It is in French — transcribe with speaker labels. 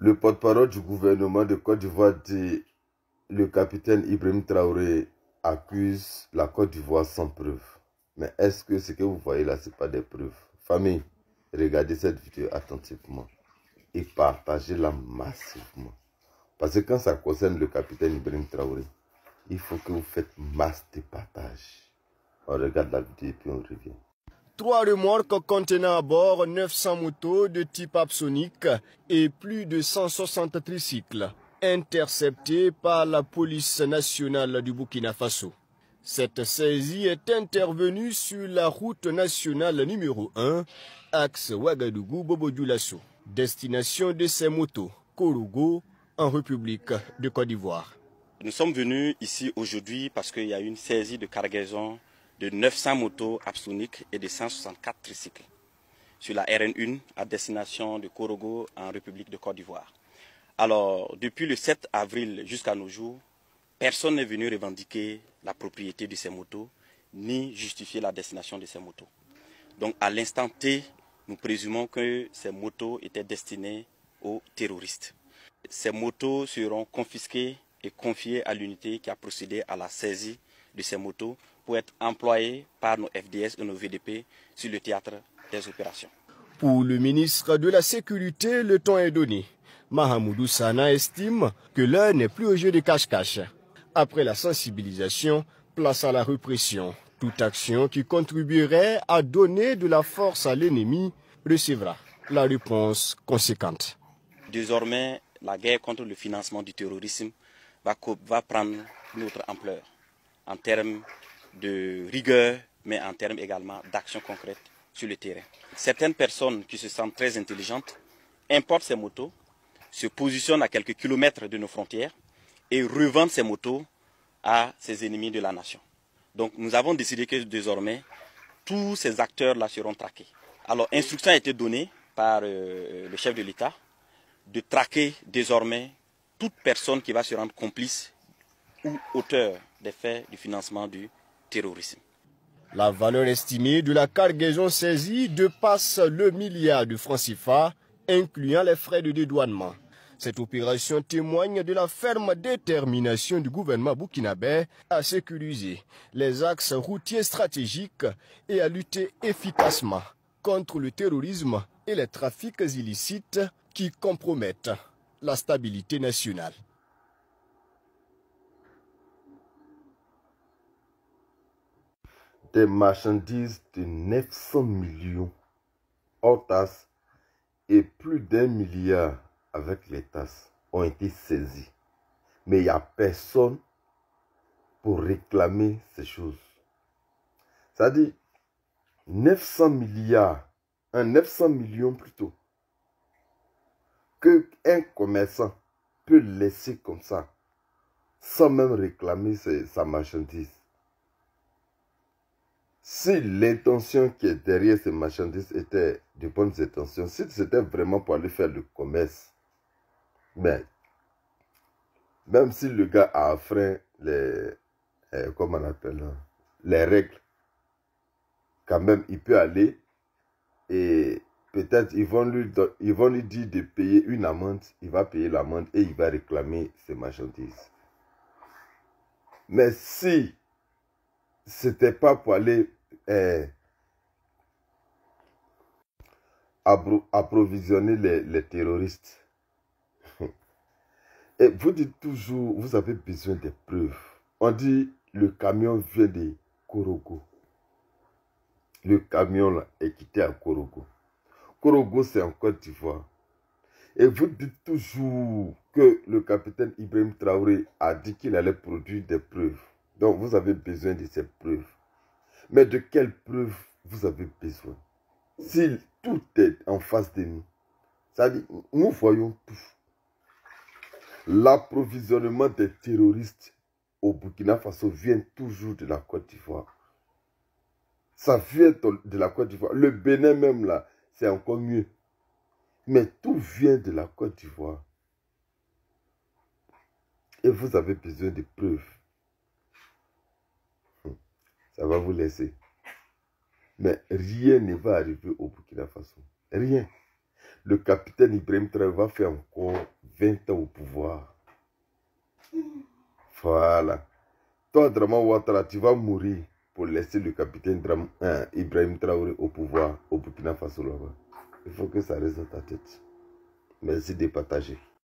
Speaker 1: Le porte-parole du gouvernement de Côte d'Ivoire dit le capitaine Ibrahim Traoré accuse la Côte d'Ivoire sans preuve. Mais est-ce que ce que vous voyez là, ce n'est pas des preuves? Famille, regardez cette vidéo attentivement et partagez-la massivement. Parce que quand ça concerne le capitaine Ibrahim Traoré, il faut que vous faites masse de partage. On regarde la vidéo et puis on revient.
Speaker 2: 3 remorques contenant à bord 900 motos de type Absonic et plus de 160 tricycles interceptés par la police nationale du Burkina Faso. Cette saisie est intervenue sur la route nationale numéro 1, axe Ouagadougou-Bobo-Dioulasso. Destination de ces motos, Korogo, en République de Côte d'Ivoire.
Speaker 3: Nous sommes venus ici aujourd'hui parce qu'il y a eu une saisie de cargaison de 900 motos Absonic et de 164 tricycles sur la RN1 à destination de Korogo en République de Côte d'Ivoire. Alors, depuis le 7 avril jusqu'à nos jours, personne n'est venu revendiquer la propriété de ces motos, ni justifier la destination de ces motos. Donc, à l'instant T, nous présumons que ces motos étaient destinées aux terroristes. Ces motos seront confisquées et confiées à l'unité qui a procédé à la saisie de ces motos pour être employées par nos FDS et nos VDP sur le théâtre des opérations.
Speaker 2: Pour le ministre de la Sécurité, le ton est donné. Mahamoudou Sana estime que l'heure n'est plus au jeu de cache-cache. Après la sensibilisation, place à la répression. Toute action qui contribuerait à donner de la force à l'ennemi recevra la réponse conséquente.
Speaker 3: Désormais, la guerre contre le financement du terrorisme va prendre une autre ampleur en termes de rigueur, mais en termes également d'action concrète sur le terrain. Certaines personnes qui se sentent très intelligentes importent ces motos, se positionnent à quelques kilomètres de nos frontières et revendent ces motos à ces ennemis de la nation. Donc nous avons décidé que désormais, tous ces acteurs-là seront traqués. Alors, instruction a été donnée par le chef de l'État de traquer désormais toute personne qui va se rendre complice ou auteur des faits du financement du terrorisme.
Speaker 2: La valeur estimée de la cargaison saisie dépasse le milliard de francs CFA, incluant les frais de dédouanement. Cette opération témoigne de la ferme détermination du gouvernement burkinabé à sécuriser les axes routiers stratégiques et à lutter efficacement contre le terrorisme et les trafics illicites qui compromettent la stabilité nationale.
Speaker 1: Des marchandises de 900 millions hors taxes et plus d'1 milliard avec les taxes ont été saisies. Mais il n'y a personne pour réclamer ces choses. C'est-à-dire 900 milliards, 900 millions plutôt, qu'un commerçant peut laisser comme ça, sans même réclamer sa marchandise. Si l'intention qui est derrière ces marchandises était de bonnes intentions, si c'était vraiment pour aller faire le commerce, mais même si le gars a enfreint les, comment on appelle, les règles, quand même il peut aller et peut-être ils vont lui dire de payer une amende, il va payer l'amende et il va réclamer ses marchandises. Mais si c'était pas pour aller approvisionner les terroristes. Et vous dites toujours, vous avez besoin des preuves. On dit, le camion vient de Korogo. Le camion là est quitté à Korogo. Korogo, c'est en Côte d'Ivoire. Et vous dites toujours que le capitaine Ibrahim Traoré a dit qu'il allait produire des preuves. Donc, vous avez besoin de ces preuves. Mais de quelles preuves vous avez besoin? Si tout est en face de nous, c'est-à-dire, nous voyons tout. L'approvisionnement des terroristes au Burkina Faso vient toujours de la Côte d'Ivoire. Ça vient de la Côte d'Ivoire. Le Bénin même là, c'est encore mieux. Mais tout vient de la Côte d'Ivoire. Et vous avez besoin de preuves. Ça va vous laisser. Mais rien ne va arriver au Burkina Faso. Rien. le capitaine Ibrahim Traoré va faire encore 20 ans au pouvoir. Voilà. Toi, Draman Ouattara, tu vas mourir pour laisser le capitaine Ibrahim Traoré au pouvoir au Burkina Faso là-bas. Il faut que ça reste dans ta tête. Merci de partager.